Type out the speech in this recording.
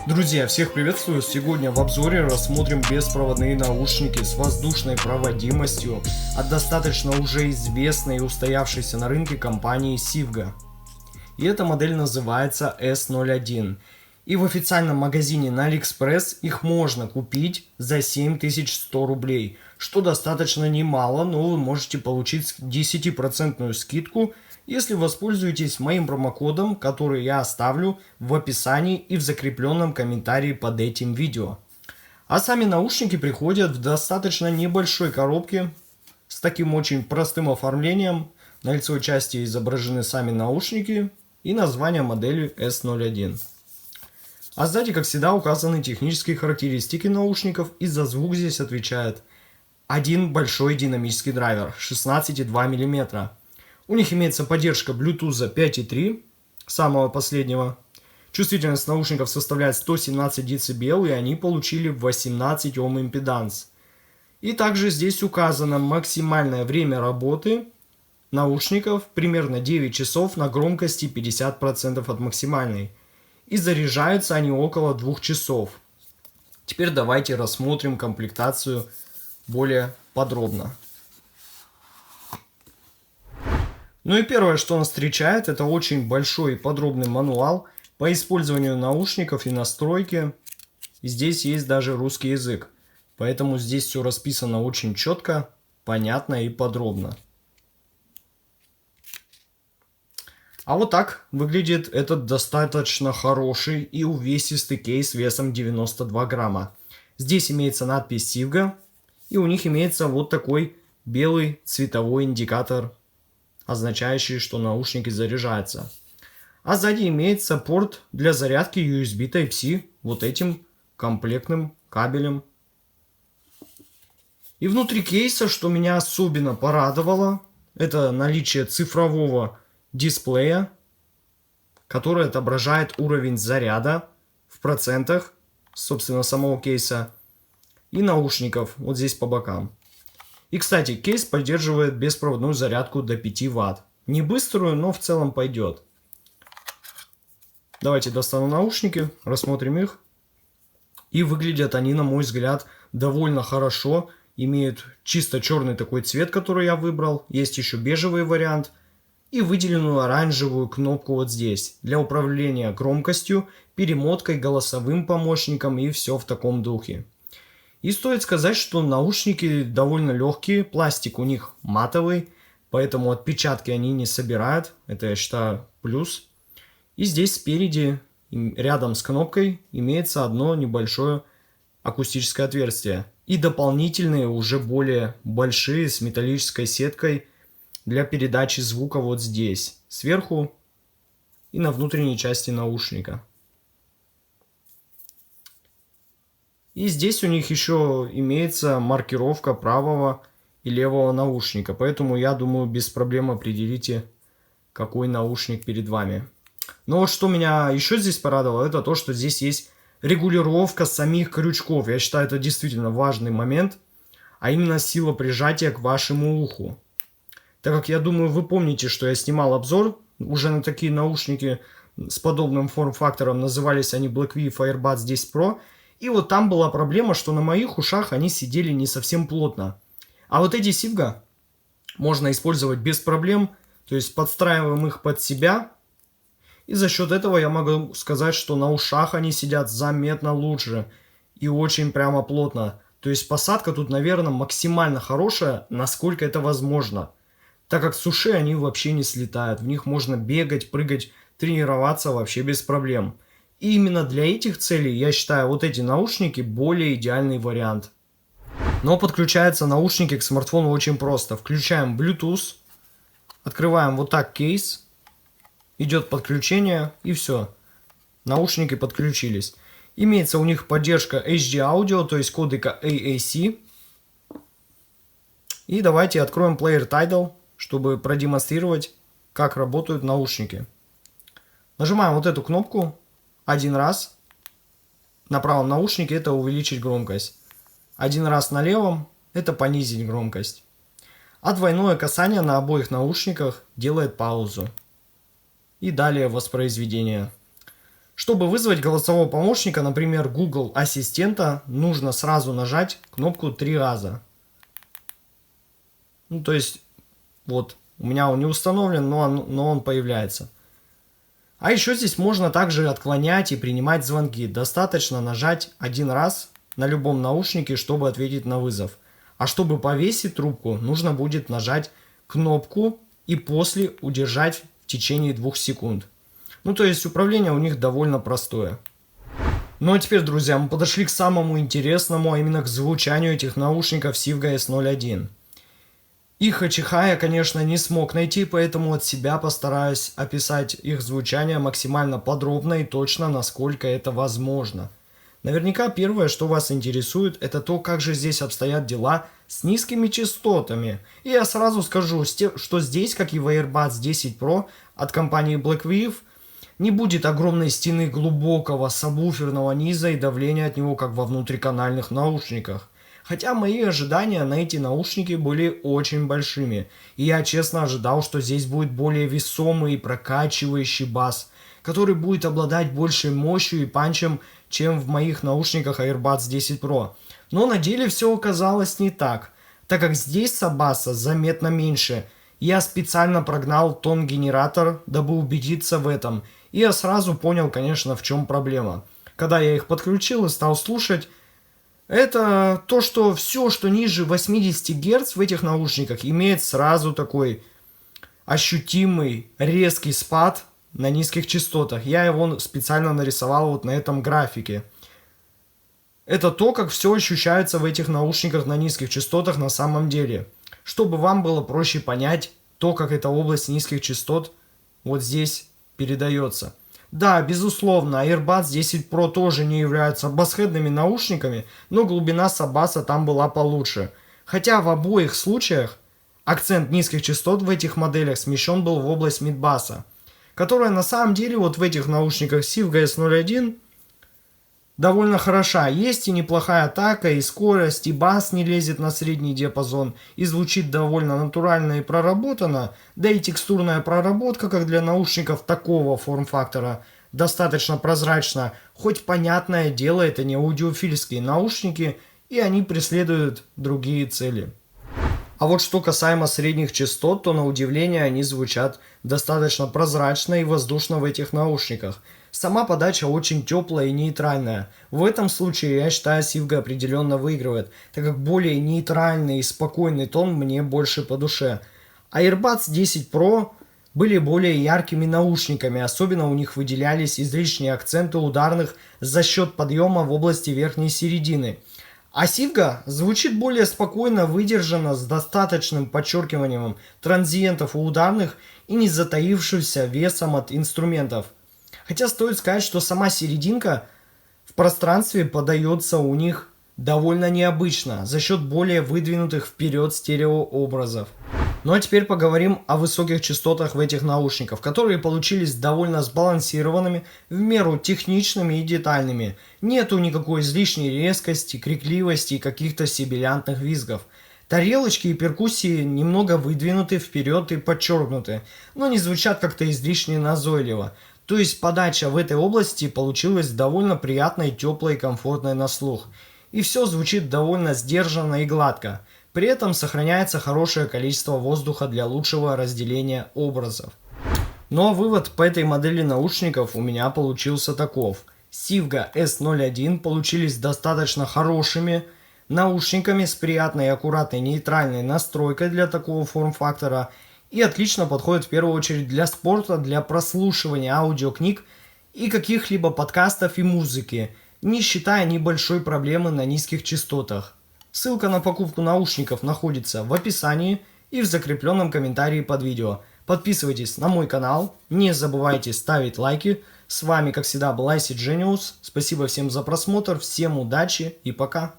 Друзья, всех приветствую! Сегодня в обзоре рассмотрим беспроводные наушники с воздушной проводимостью от достаточно уже известной и устоявшейся на рынке компании Sivga. И эта модель называется S01. И в официальном магазине на AliExpress их можно купить за 7100 рублей, что достаточно немало, но вы можете получить 10% скидку, если воспользуетесь моим промокодом, который я оставлю в описании и в закрепленном комментарии под этим видео. А сами наушники приходят в достаточно небольшой коробке с таким очень простым оформлением. На лицевой части изображены сами наушники и название модели S01. А сзади, как всегда, указаны технические характеристики наушников, и за звук здесь отвечает один большой динамический драйвер 16,2 мм. У них имеется поддержка Bluetooth 5.3, самого последнего. Чувствительность наушников составляет 117 дБ, и они получили 18 Ом импеданс. И также здесь указано максимальное время работы наушников, примерно 9 часов на громкости 50% от максимальной. И заряжаются они около 2 часов. Теперь давайте рассмотрим комплектацию более подробно. Ну и первое, что нас встречает, это очень большой и подробный мануал по использованию наушников и настройки. И здесь есть даже русский язык. Поэтому здесь все расписано очень четко, понятно и подробно. А вот так выглядит этот достаточно хороший и увесистый кейс весом 92 грамма. Здесь имеется надпись Sivga, и у них имеется вот такой белый цветовой индикатор, означающий, что наушники заряжаются. А сзади имеется порт для зарядки USB Type-C вот этим комплектным кабелем. И внутри кейса, что меня особенно порадовало, это наличие цифрового дисплея, который отображает уровень заряда в процентах, собственно, самого кейса, и наушников вот здесь по бокам. И, кстати, кейс поддерживает беспроводную зарядку до 5 Вт. Не быструю, но в целом пойдет. Давайте достану наушники, рассмотрим их. И выглядят они, на мой взгляд, довольно хорошо. Имеют чисто черный такой цвет, который я выбрал. Есть еще бежевый вариант. И выделенную оранжевую кнопку вот здесь. Для управления громкостью, перемоткой, голосовым помощником и все в таком духе. И стоит сказать, что наушники довольно легкие, пластик у них матовый, поэтому отпечатки они не собирают, это я считаю плюс. И здесь спереди, рядом с кнопкой, имеется одно небольшое акустическое отверстие. И дополнительные, уже более большие, с металлической сеткой для передачи звука вот здесь, сверху и на внутренней части наушника. И здесь у них еще имеется маркировка правого и левого наушника. Поэтому, я думаю, без проблем определите, какой наушник перед вами. Но вот что меня еще здесь порадовало, это то, что здесь есть регулировка самих крючков. Я считаю, это действительно важный момент. А именно сила прижатия к вашему уху. Так как, я думаю, вы помните, что я снимал обзор уже на такие наушники с подобным форм-фактором. Назывались они Blackview FireBuds 10 Pro. И вот там была проблема, что на моих ушах они сидели не совсем плотно. А вот эти Sivga можно использовать без проблем. То есть подстраиваем их под себя. И за счет этого я могу сказать, что на ушах они сидят заметно лучше. И очень прямо плотно. То есть посадка тут, наверное, максимально хорошая, насколько это возможно. Так как с ушей они вообще не слетают. В них можно бегать, прыгать, тренироваться вообще без проблем. И именно для этих целей я считаю вот эти наушники более идеальный вариант. Но подключаются наушники к смартфону очень просто. Включаем Bluetooth, открываем вот так кейс, идет подключение и все. Наушники подключились. Имеется у них поддержка HD Audio, то есть кодека AAC. И давайте откроем Player Tidal, чтобы продемонстрировать, как работают наушники. Нажимаем вот эту кнопку. Один раз на правом наушнике это увеличить громкость. Один раз на левом это понизить громкость. А двойное касание на обоих наушниках делает паузу. И далее воспроизведение. Чтобы вызвать голосового помощника, например, Google Ассистента, нужно сразу нажать кнопку 3 раза. Ну, то есть, вот, у меня он не установлен, но он появляется. А еще здесь можно также отклонять и принимать звонки. Достаточно нажать один раз на любом наушнике, чтобы ответить на вызов. А чтобы повесить трубку, нужно будет нажать кнопку и после удержать в течение 2 секунд. Ну, то есть управление у них довольно простое. Ну а теперь, друзья, мы подошли к самому интересному, а именно к звучанию этих наушников Sivga S01. Их АЧХ я, конечно, не смог найти, поэтому от себя постараюсь описать их звучание максимально подробно и точно, насколько это возможно. Наверняка первое, что вас интересует, это то, как же здесь обстоят дела с низкими частотами. И я сразу скажу, что здесь, как и в AirBuds 10 Pro от компании Blackwave, не будет огромной стены глубокого сабвуферного низа и давления от него, как во внутриканальных наушниках. Хотя мои ожидания на эти наушники были очень большими, и я честно ожидал, что здесь будет более весомый и прокачивающий бас, который будет обладать большей мощью и панчем, чем в моих наушниках AirBuds 10 Pro. Но на деле все оказалось не так, так как здесь саббаса заметно меньше. Я специально прогнал тон-генератор, дабы убедиться в этом, и я сразу понял, конечно, в чем проблема. Когда я их подключил и стал слушать, это то, что все, что ниже 80 Гц в этих наушниках, имеет сразу такой ощутимый резкий спад на низких частотах. Я его специально нарисовал вот на этом графике. Это то, как все ощущается в этих наушниках на низких частотах на самом деле. Чтобы вам было проще понять то, как эта область низких частот вот здесь передается. Да, безусловно, AirBuds 10 Pro тоже не являются басхедными наушниками, но глубина саббаса там была получше. Хотя в обоих случаях акцент низких частот в этих моделях смещен был в область мидбаса, которая на самом деле вот в этих наушниках Sivga S01 довольно хороша. Есть и неплохая атака, и скорость, и бас не лезет на средний диапазон, и звучит довольно натурально и проработано, да и текстурная проработка, как для наушников такого форм-фактора, достаточно прозрачна, хоть понятное дело, это не аудиофильские наушники, и они преследуют другие цели. А вот что касаемо средних частот, то на удивление они звучат достаточно прозрачно и воздушно в этих наушниках. Сама подача очень теплая и нейтральная. В этом случае я считаю, Sivga определенно выигрывает, так как более нейтральный и спокойный тон мне больше по душе. А AirBuds 10 Pro были более яркими наушниками, особенно у них выделялись излишние акценты ударных за счет подъема в области верхней середины. А Sivga звучит более спокойно, выдержанно, с достаточным подчеркиванием транзиентов у ударных и не затаившимся весом от инструментов. Хотя стоит сказать, что сама серединка в пространстве подается у них довольно необычно, за счет более выдвинутых вперед стереообразов. Ну а теперь поговорим о высоких частотах в этих наушниках, которые получились довольно сбалансированными, в меру техничными и детальными. Нету никакой излишней резкости, крикливости и каких-то сибилянтных визгов. Тарелочки и перкуссии немного выдвинуты вперед и подчеркнуты, но не звучат как-то излишне назойливо. То есть подача в этой области получилась довольно приятной, теплой и комфортной на слух. И все звучит довольно сдержанно и гладко. При этом сохраняется хорошее количество воздуха для лучшего разделения образов. Ну а вывод по этой модели наушников у меня получился таков. Sivga S01 получились достаточно хорошими наушниками с приятной и аккуратной нейтральной настройкой для такого форм-фактора и отлично подходят в первую очередь для спорта, для прослушивания аудиокниг и каких-либо подкастов и музыки, не считая небольшой проблемы на низких частотах. Ссылка на покупку наушников находится в описании и в закрепленном комментарии под видео. Подписывайтесь на мой канал, не забывайте ставить лайки. С вами, как всегда, был IC Genius. Спасибо всем за просмотр, всем удачи и пока.